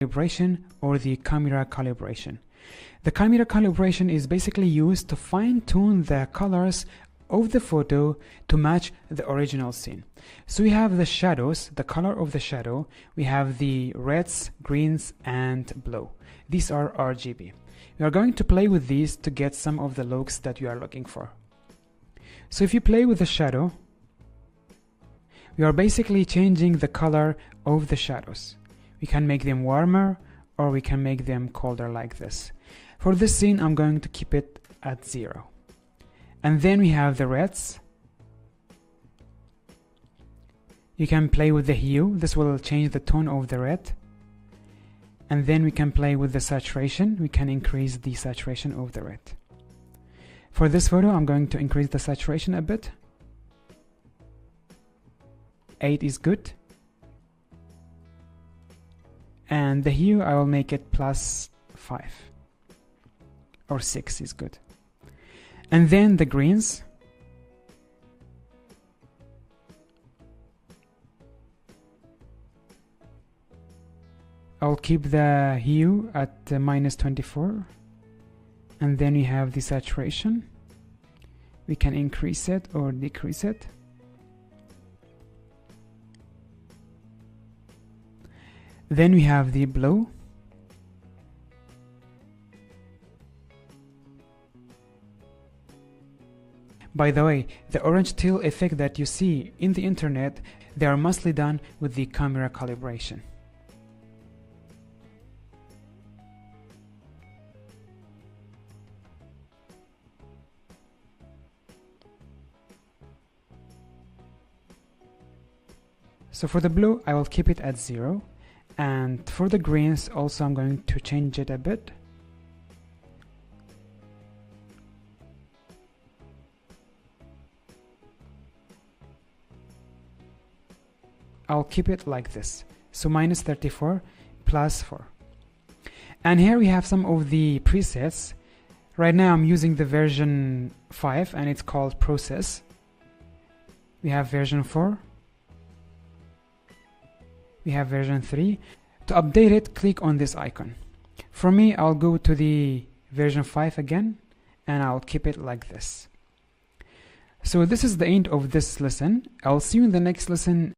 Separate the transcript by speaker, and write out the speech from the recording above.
Speaker 1: calibration or the camera calibration. The camera calibration is basically used to fine-tune the colors of the photo to match the original scene. So we have the shadows, the color of the shadow, we have the reds, greens, and blue. These are RGB. We are going to play with these to get some of the looks that you are looking for. So if you play with the shadow, we are basically changing the color of the shadows. We can make them warmer or we can make them colder like this. For this scene, I'm going to keep it at 0. And then we have the reds. You can play with the hue. This will change the tone of the red. And then we can play with the saturation. We can increase the saturation of the red. For this photo, I'm going to increase the saturation a bit. 8 is good. And the hue, I will make it +5. Or 6 is good. And then the greens. I'll keep the hue at -24. And then we have the saturation. We can increase it or decrease it. Then we have the blue. By the way, the orange teal effect that you see in the internet, they are mostly done with the camera calibration. So for the blue, I will keep it at 0. And for the greens, also I'm going to change it a bit. I'll keep it like this. So -34 +4. And here we have some of the presets. Right now I'm using the version 5 and it's called Process. We have version 4. We have version 3. To update it, click on this icon. For me, I'll go to the version 5 again and I'll keep it like this. So this is the end of this lesson. I'll see you in the next lesson.